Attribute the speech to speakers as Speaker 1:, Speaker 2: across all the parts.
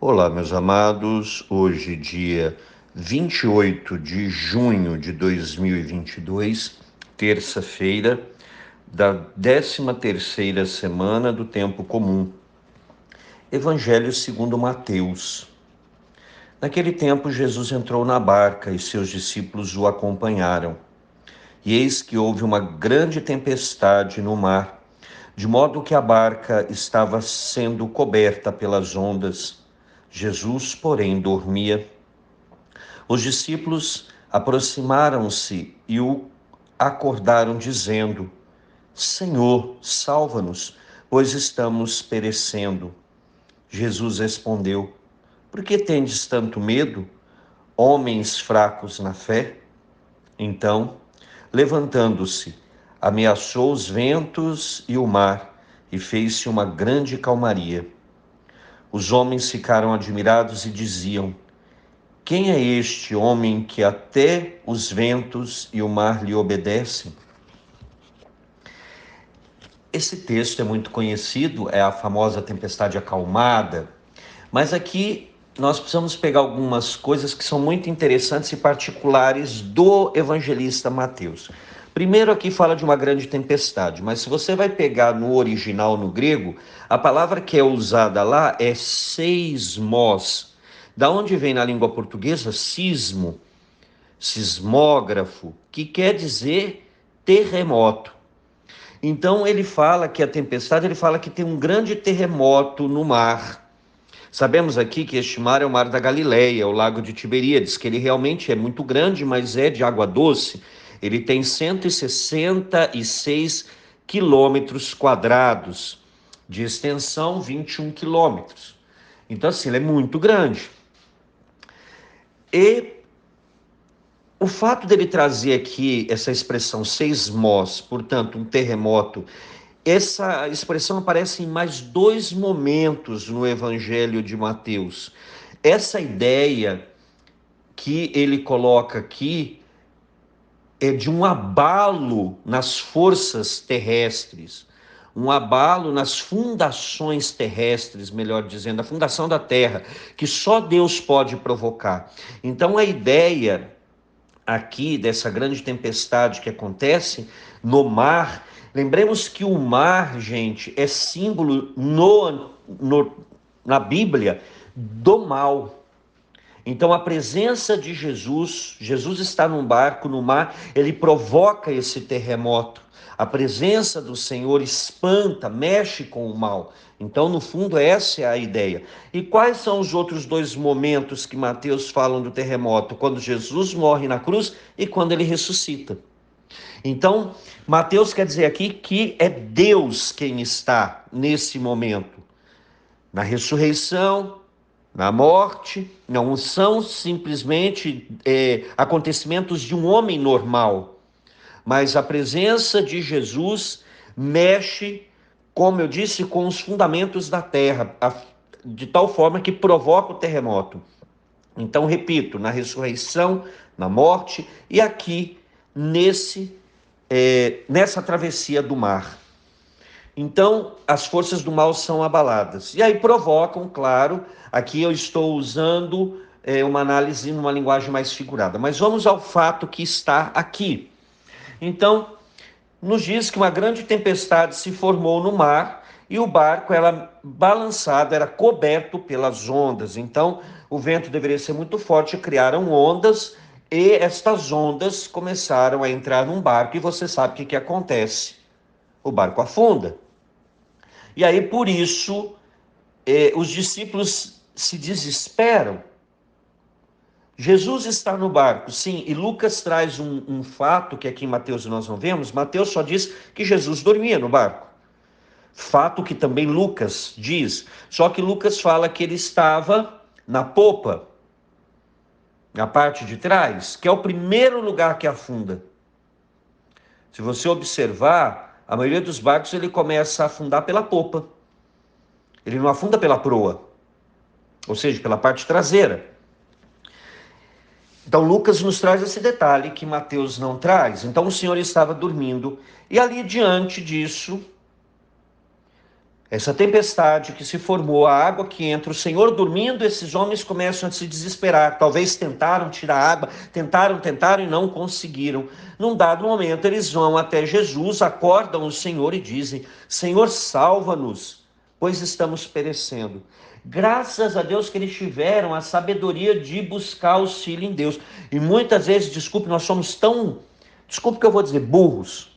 Speaker 1: Olá, meus amados. Hoje, dia 28 de junho de 2022, terça-feira da 13ª semana do Tempo Comum. Evangelho segundo Mateus. Naquele tempo, Jesus entrou na barca e seus discípulos o acompanharam. E eis que houve uma grande tempestade no mar, de modo que a barca estava sendo coberta pelas ondas. Jesus, porém, dormia. Os discípulos aproximaram-se e o acordaram, dizendo: Senhor, salva-nos, pois estamos perecendo. Jesus respondeu: Por que tendes tanto medo, homens fracos na fé? Então, levantando-se, ameaçou os ventos e o mar, e fez-se uma grande calmaria. Os homens ficaram admirados e diziam: Quem é este homem que até os ventos e o mar lhe obedecem? Esse texto é muito conhecido, é a famosa tempestade acalmada, mas aqui nós precisamos pegar algumas coisas que são muito interessantes e particulares do evangelista Mateus. Primeiro aqui fala de uma grande tempestade, mas se você vai pegar no original, no grego, a palavra que é usada lá é seismos. Da onde vem na língua portuguesa sismo, sismógrafo, que quer dizer terremoto. Então ele fala que a tempestade, ele fala que tem um grande terremoto no mar. Sabemos aqui que este mar é o mar da Galileia, o lago de Tiberíades, que ele realmente é muito grande, mas é de água doce. Ele tem 166 quilômetros quadrados, de extensão 21 quilômetros. Então assim, ele é muito grande. E o fato dele trazer aqui essa expressão seismos, portanto, um terremoto, essa expressão aparece em mais dois momentos no Evangelho de Mateus. Essa ideia que ele coloca aqui é de um abalo nas forças terrestres, um abalo nas fundações terrestres, melhor dizendo, a fundação da terra, que só Deus pode provocar. Então a ideia aqui dessa grande tempestade que acontece no mar, lembremos que o mar, gente, é símbolo na Bíblia do mal. Então a presença de Jesus está num barco no mar, ele provoca esse terremoto. A presença do Senhor espanta, mexe com o mal. Então, no fundo, essa é a ideia. E quais são os outros dois momentos que Mateus fala do terremoto? Quando Jesus morre na cruz e quando ele ressuscita. Então, Mateus quer dizer aqui que é Deus quem está nesse momento. Na ressurreição, na morte, não são simplesmente acontecimentos de um homem normal, mas a presença de Jesus mexe, como eu disse, com os fundamentos da terra, de tal forma que provoca o terremoto. Então, repito, na ressurreição, na morte e aqui nessa travessia do mar. Então, as forças do mal são abaladas. E aí provocam, claro, aqui eu estou usando uma análise numa linguagem mais figurada. Mas vamos ao fato que está aqui. Então, nos diz que uma grande tempestade se formou no mar e o barco era balançado, era coberto pelas ondas. Então, o vento deveria ser muito forte, criaram ondas e estas ondas começaram a entrar num barco. E você sabe o que acontece? O barco afunda. E aí, por isso, os discípulos se desesperam. Jesus está no barco, sim, e Lucas traz um fato que aqui em Mateus nós não vemos. Mateus só diz que Jesus dormia no barco. Fato que também Lucas diz, só que Lucas fala que ele estava na popa, na parte de trás, que é o primeiro lugar que afunda. Se você observar, a maioria dos barcos ele começa a afundar pela popa. Ele não afunda pela proa, ou seja, pela parte traseira. Então Lucas nos traz esse detalhe que Mateus não traz. Então o Senhor estava dormindo e ali diante disso, Essa tempestade que se formou, a água que entra, o Senhor dormindo, esses homens começam a se desesperar. Talvez tentaram tirar a água, tentaram e não conseguiram. Num dado momento, eles vão até Jesus, acordam o Senhor e dizem: Senhor, salva-nos, pois estamos perecendo. Graças a Deus que eles tiveram a sabedoria de buscar auxílio em Deus. E muitas vezes, desculpe, nós somos tão, desculpe que eu vou dizer, burros,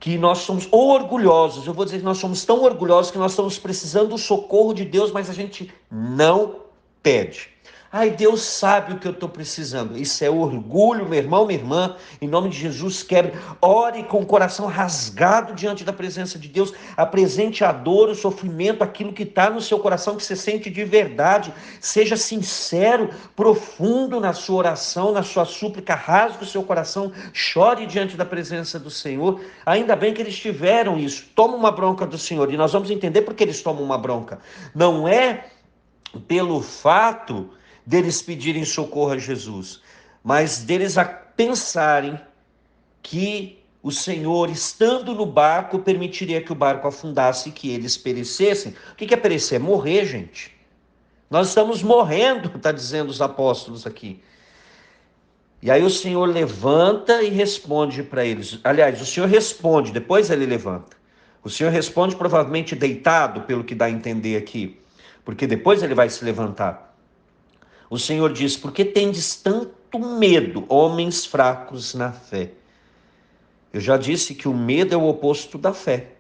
Speaker 1: que nós somos orgulhosos. Eu vou dizer que nós somos tão orgulhosos que nós estamos precisando do socorro de Deus, mas a gente não pede. Ai, Deus sabe o que eu estou precisando. Isso é orgulho, meu irmão, minha irmã. Em nome de Jesus, quebre. Ore com o coração rasgado diante da presença de Deus. Apresente a dor, o sofrimento, aquilo que está no seu coração, que você sente de verdade. Seja sincero, profundo na sua oração, na sua súplica. Rasgue o seu coração. Chore diante da presença do Senhor. Ainda bem que eles tiveram isso. Toma uma bronca do Senhor. E nós vamos entender por que eles tomam uma bronca. Não é pelo fato deles pedirem socorro a Jesus, mas deles a pensarem que o Senhor, estando no barco, permitiria que o barco afundasse e que eles perecessem. O que é perecer? É morrer, gente. Nós estamos morrendo, está dizendo os apóstolos aqui. E aí o Senhor levanta e responde para eles. Aliás, o Senhor responde, depois ele levanta. O Senhor responde provavelmente deitado, pelo que dá a entender aqui, porque depois ele vai se levantar. O Senhor diz: por que tendes tanto medo, homens fracos na fé? Eu já disse que o medo é o oposto da fé.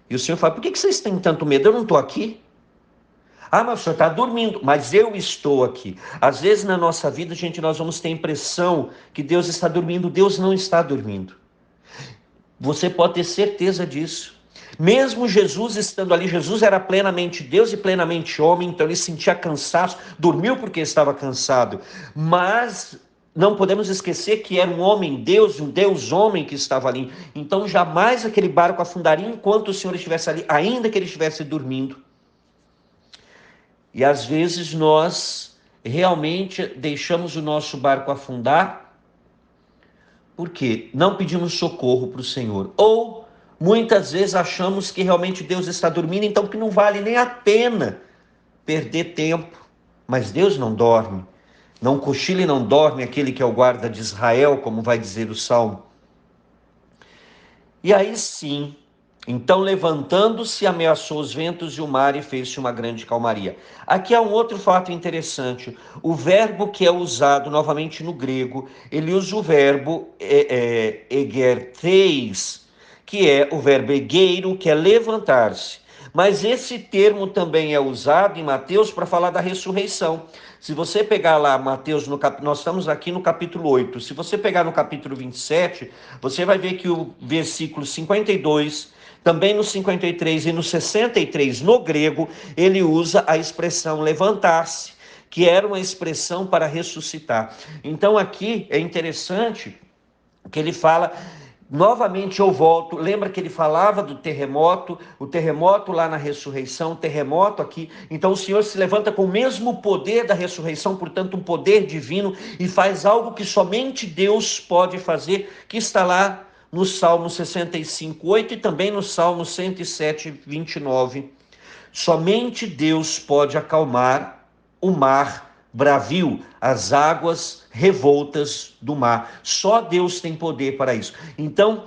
Speaker 1: E o Senhor fala: por que vocês têm tanto medo? Eu não estou aqui. Ah, mas o Senhor está dormindo. Mas eu estou aqui. Às vezes na nossa vida, gente, nós vamos ter a impressão que Deus está dormindo. Deus não está dormindo. Você pode ter certeza disso. Mesmo Jesus estando ali, Jesus era plenamente Deus e plenamente homem, então ele sentia cansaço, dormiu porque estava cansado, mas não podemos esquecer que era um homem Deus, um Deus homem que estava ali, então jamais aquele barco afundaria enquanto o Senhor estivesse ali, ainda que ele estivesse dormindo. E às vezes nós realmente deixamos o nosso barco afundar, porque não pedimos socorro para o Senhor, ou muitas vezes achamos que realmente Deus está dormindo, então que não vale nem a pena perder tempo. Mas Deus não dorme. Não cochila e não dorme aquele que é o guarda de Israel, como vai dizer o Salmo. E aí sim, então levantando-se, ameaçou os ventos e o mar e fez-se uma grande calmaria. Aqui há um outro fato interessante. O verbo que é usado novamente no grego, ele usa o verbo egertheis, que é o verbo egeiro, que é levantar-se. Mas esse termo também é usado em Mateus para falar da ressurreição. Se você pegar lá Mateus, nós estamos aqui no capítulo 8, se você pegar no capítulo 27, você vai ver que o versículo 52, também no 53 e no 63, no grego, ele usa a expressão levantar-se, que era uma expressão para ressuscitar. Então aqui é interessante que ele fala... Novamente eu volto, lembra que ele falava do terremoto, o terremoto lá na ressurreição, o terremoto aqui, então o Senhor se levanta com o mesmo poder da ressurreição, portanto um poder divino, e faz algo que somente Deus pode fazer, que está lá no Salmo 65:8 e também no Salmo 107:29. Somente Deus pode acalmar o mar bravio, as águas revoltas do mar. Só Deus tem poder para isso. Então,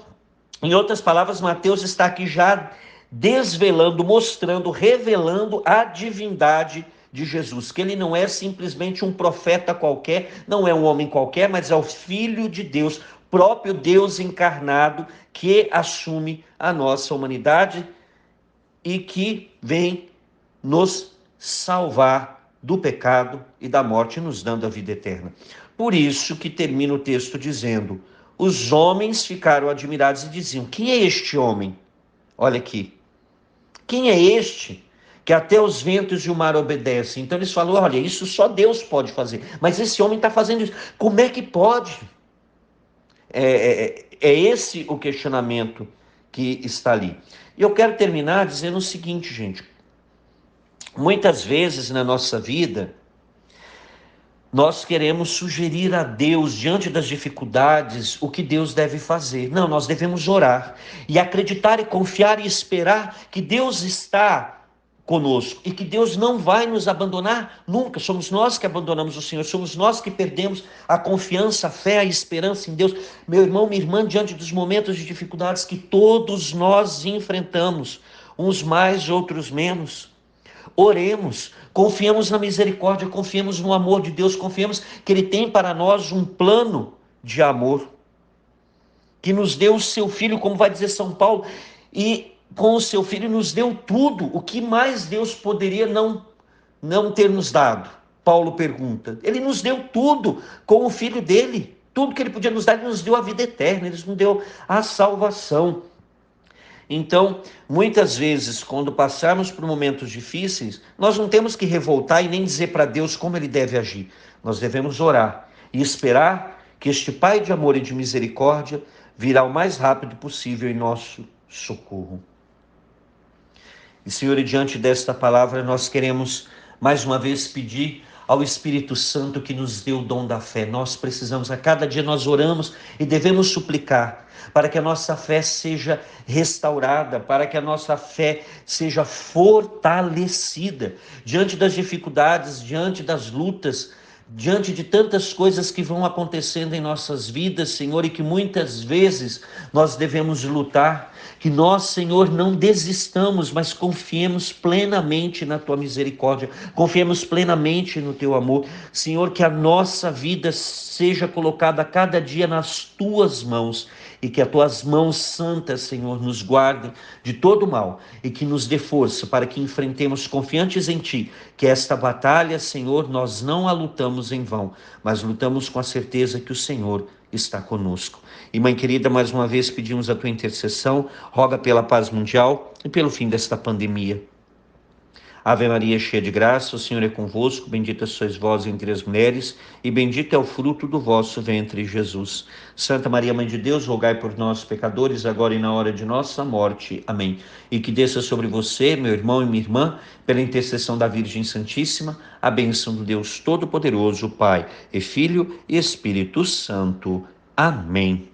Speaker 1: em outras palavras, Mateus está aqui já desvelando, mostrando, revelando a divindade de Jesus, que ele não é simplesmente um profeta qualquer, não é um homem qualquer, mas é o Filho de Deus, próprio Deus encarnado, que assume a nossa humanidade e que vem nos salvar do pecado e da morte, nos dando a vida eterna. Por isso que termina o texto dizendo: os homens ficaram admirados e diziam: quem é este homem? Olha aqui, quem é este que até os ventos e o mar obedecem? Então eles falam: olha, isso só Deus pode fazer, mas esse homem está fazendo isso, como é que pode? É esse o questionamento que está ali. E eu quero terminar dizendo o seguinte, gente: muitas vezes na nossa vida, nós queremos sugerir a Deus, diante das dificuldades, o que Deus deve fazer. Não, nós devemos orar e acreditar e confiar e esperar que Deus está conosco e que Deus não vai nos abandonar nunca. Somos nós que abandonamos o Senhor, somos nós que perdemos a confiança, a fé, a esperança em Deus. Meu irmão, minha irmã, diante dos momentos de dificuldades que todos nós enfrentamos, uns mais, outros menos, oremos, confiemos na misericórdia, confiemos no amor de Deus, confiemos que Ele tem para nós um plano de amor, que nos deu o seu Filho, como vai dizer São Paulo, e com o seu Filho nos deu tudo. O que mais Deus poderia não ter nos dado? Paulo pergunta. Ele nos deu tudo com o Filho dele. Tudo que Ele podia nos dar, Ele nos deu a vida eterna, Ele nos deu a salvação. Então, muitas vezes, quando passarmos por momentos difíceis, nós não temos que revoltar e nem dizer para Deus como Ele deve agir. Nós devemos orar e esperar que este Pai de amor e de misericórdia virá o mais rápido possível em nosso socorro. E, Senhor, e diante desta palavra, nós queremos mais uma vez pedir ao Espírito Santo que nos dê o dom da fé. Nós precisamos, a cada dia nós oramos e devemos suplicar para que a nossa fé seja restaurada, para que a nossa fé seja fortalecida diante das dificuldades, diante das lutas, diante de tantas coisas que vão acontecendo em nossas vidas, Senhor, e que muitas vezes nós devemos lutar, que nós, Senhor, não desistamos, mas confiemos plenamente na Tua misericórdia, confiemos plenamente no Teu amor, Senhor, que a nossa vida seja colocada a cada dia nas Tuas mãos, e que as Tuas mãos santas, Senhor, nos guardem de todo mal, e que nos dê força para que enfrentemos confiantes em Ti, que esta batalha, Senhor, nós não a lutamos em vão, mas lutamos com a certeza que o Senhor está conosco. E, Mãe querida, mais uma vez pedimos a Tua intercessão, roga pela paz mundial e pelo fim desta pandemia. Ave Maria, cheia de graça, o Senhor é convosco, bendita sois vós entre as mulheres, e bendito é o fruto do vosso ventre, Jesus. Santa Maria, Mãe de Deus, rogai por nós, pecadores, agora e na hora de nossa morte. Amém. E que desça sobre você, meu irmão e minha irmã, pela intercessão da Virgem Santíssima, a bênção do Deus Todo-Poderoso, Pai, e Filho e Espírito Santo. Amém.